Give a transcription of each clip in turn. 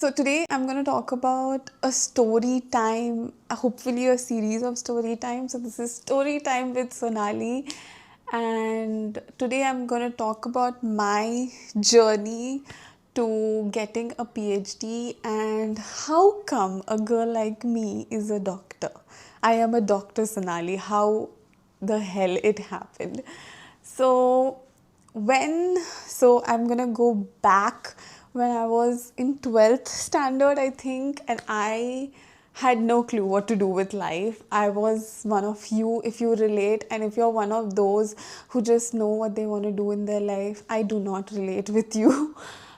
So today I'm going to talk about a story time, hopefully a series of story time. So this is story time with Sonali, and today I'm going to talk about my journey to getting a PhD and how come a girl like me is a doctor. I am a doctor, Sonali. How the hell it happened? So so I'm gonna go back when I was in 12th standard, I think, and I had no clue what to do with life. I was one of you, if you relate, and if you're one of those who just know what they want to do in their life, I do not relate with you.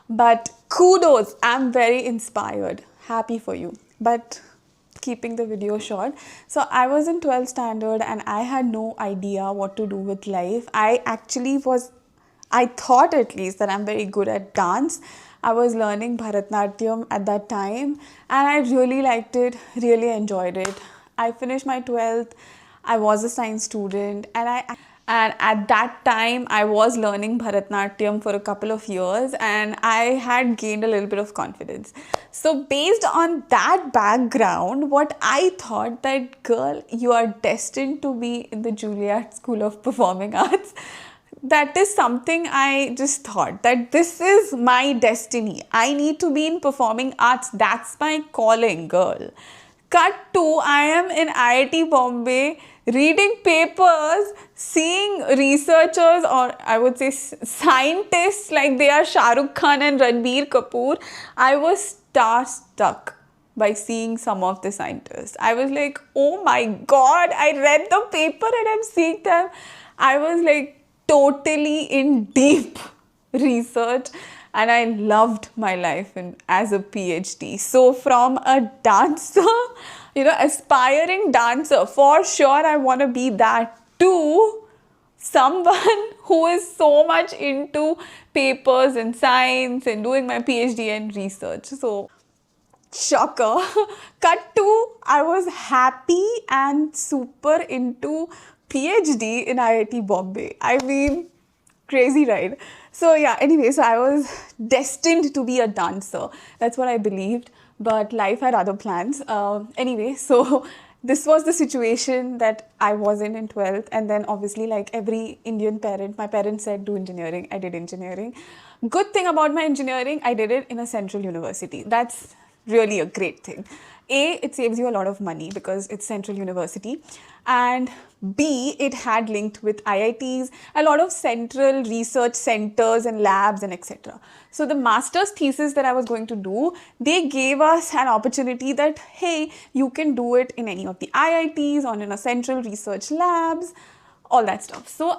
But kudos, I'm very inspired. Happy for you. But keeping the video short. So I was in 12th standard and I had no idea what to do with life. I thought at least that I'm very good at dance. I was learning Bharatnatyam at that time and I really liked it, really enjoyed it. I finished my 12th. I was a science student and at that time I was learning Bharatnatyam for a couple of years and I had gained a little bit of confidence. So based on that background, what I thought that girl, you are destined to be in the Juilliard School of Performing Arts. That is something I just thought that this is my destiny. I need to be in performing arts. That's my calling, girl. Cut to, I am in IIT Bombay reading papers, seeing researchers, or I would say scientists like they are Shah Rukh Khan and Ranbir Kapoor. I was starstruck by seeing some of the scientists. I was like, oh my god, I read the paper and I'm seeing them. I was like totally in deep research and I loved my life as a PhD. So from a dancer, aspiring dancer, for sure I want to be that, to someone who is so much into papers and science and doing my PhD and research. So shocker. Cut to, I was happy and super into PhD in IIT Bombay. I mean, crazy, right? So yeah, anyway, so I was destined to be a dancer. That's what I believed, but life had other plans. Anyway, so this was the situation that I was in 12th, and then obviously, like every Indian parent, my parents said do engineering. I did engineering. Good thing about my engineering, I did it in a central university. That's really a great thing. A, it saves you a lot of money because it's central university, and B, it had linked with IITs, a lot of central research centers and labs and etc. So the master's thesis that I was going to do, they gave us an opportunity that, hey, you can do it in any of the IITs or in a central research labs, all that stuff. So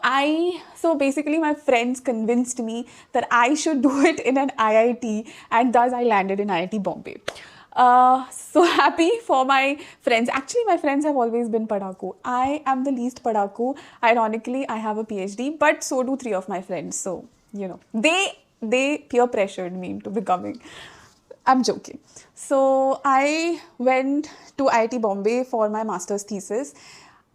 basically my friends convinced me that I should do it in an IIT, and thus I landed in IIT Bombay. So happy for my friends. Actually, my friends have always been padaku. I am the least padaku. Ironically, I have a PhD, but so do three of my friends. So, they peer pressured me into becoming. I'm joking. So I went to IIT Bombay for my master's thesis.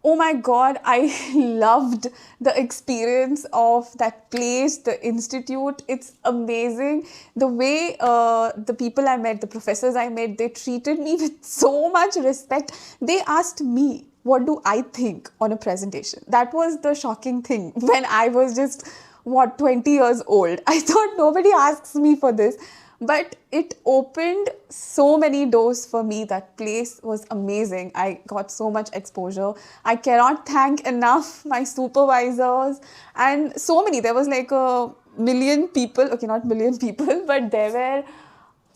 Oh my god, I loved the experience of that place, the institute. It's amazing. The way the people I met, the professors I met, they treated me with so much respect. They asked me, what do I think on a presentation? That was the shocking thing when I was just, 20 years old. I thought nobody asks me for this. But it opened so many doors for me. That place was amazing. I got so much exposure. I cannot thank enough my supervisors and so many. There was like a million people. Okay, not million people, but there were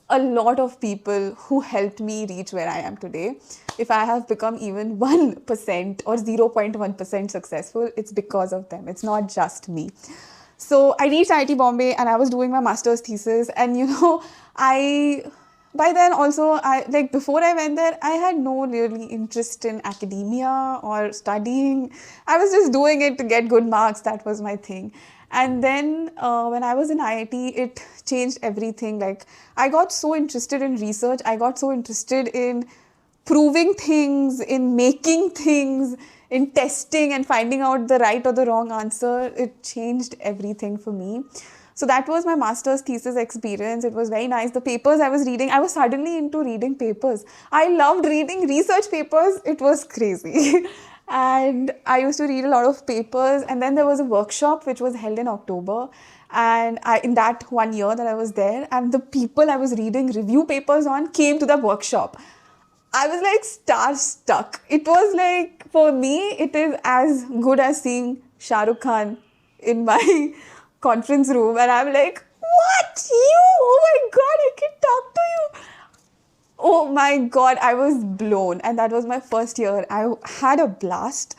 a lot of people who helped me reach where I am today. If I have become even 1% or 0.1% successful, it's because of them. It's not just me. So I reached IIT Bombay and I was doing my master's thesis, and by then also, before I went there, I had no really interest in academia or studying. I was just doing it to get good marks. That was my thing. And then when I was in IIT, it changed everything. Like, I got so interested in research. I got so interested in proving things, in making things, in testing and finding out the right or the wrong answer. It changed everything for me. So that was my master's thesis experience. It was very nice. The papers I was reading, I was suddenly into reading papers. I loved reading research papers. It was crazy. And I used to read a lot of papers. And then there was a workshop which was held in October. And in that 1 year that I was there, and the people I was reading review papers on came to the workshop. I was like starstruck. It was like, for me, it is as good as seeing Shah Rukh Khan in my conference room. And I'm like, what? You? Oh my God, I can talk to you. Oh my God, I was blown. And that was my first year. I had a blast.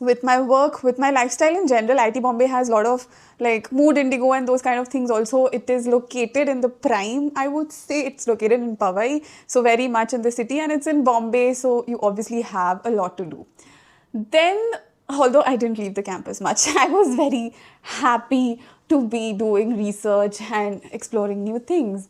With my work, with my lifestyle in general, IIT Bombay has a lot of like mood indigo and those kind of things also. It is located in the prime, I would say. It's located in Powai, so very much in the city, and it's in Bombay, so you obviously have a lot to do. Then, although I didn't leave the campus much, I was very happy to be doing research and exploring new things.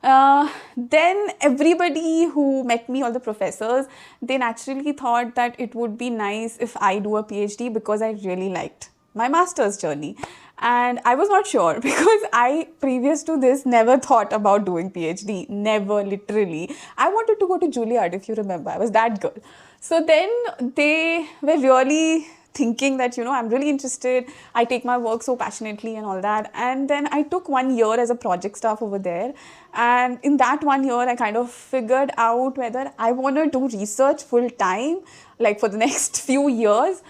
Then everybody who met me, all the professors, they naturally thought that it would be nice if I do a PhD because I really liked my master's journey. And I was not sure because I, previous to this, never thought about doing PhD. Never, literally. I wanted to go to Juilliard, if you remember. I was that girl. So then they were really thinking that, I'm really interested. I take my work so passionately and all that. And then I took 1 year as a project staff over there. And in that 1 year, I kind of figured out whether I want to do research full time, like for the next few years,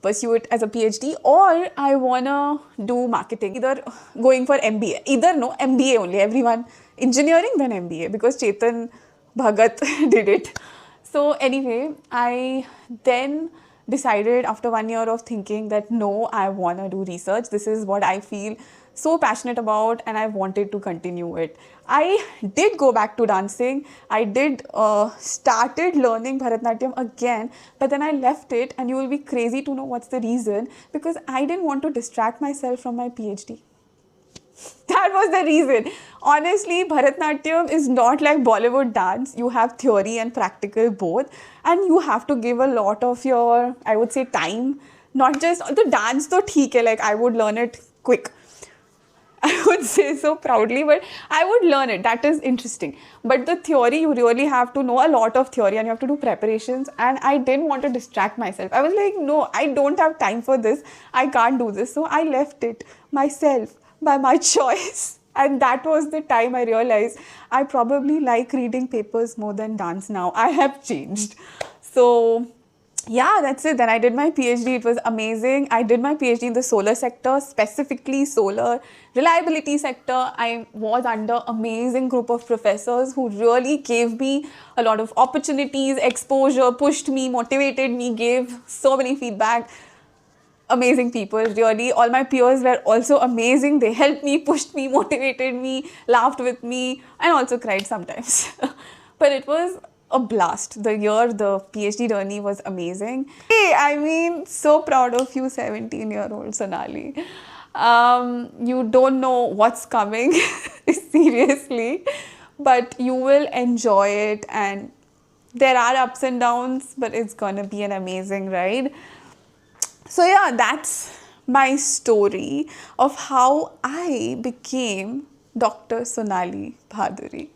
pursue it as a PhD, or I want to do marketing, either going for MBA, MBA only, everyone, engineering then MBA, because Chetan Bhagat did it. So anyway, I then decided after 1 year of thinking that no, I want to do research. This is what I feel so passionate about and I wanted to continue it. I did go back to dancing. I did started learning Bharatnatyam again, but then I left it, and you will be crazy to know what's the reason, because I didn't want to distract myself from my PhD. That was the reason. Honestly, Bharatnatyam is not like Bollywood dance. You have theory and practical both, and you have to give a lot of your, I would say, time. Not just the dance, though, theek hai, like I would learn it quick. I would say so proudly, but I would learn it. That is interesting. But the theory, you really have to know a lot of theory and you have to do preparations. And I didn't want to distract myself. I was like, no, I don't have time for this. I can't do this. So I left it myself by my choice. And that was the time I realized I probably like reading papers more than dance now. I have changed. So yeah, that's it. Then I did my PhD. It was amazing. I did my PhD in the solar sector, specifically solar reliability sector. I was under amazing group of professors who really gave me a lot of opportunities, exposure, pushed me, motivated me, gave so many feedback. Amazing people, really. All my peers were also amazing. They helped me, pushed me, motivated me, laughed with me, and also cried sometimes. But it was a blast. The PhD journey was amazing. Hey, I mean, so proud of you, 17-year-old Sonali. You don't know what's coming, seriously, but you will enjoy it, and there are ups and downs, but it's gonna be an amazing ride. So yeah, that's my story of how I became Dr. Sonali Bhaduri.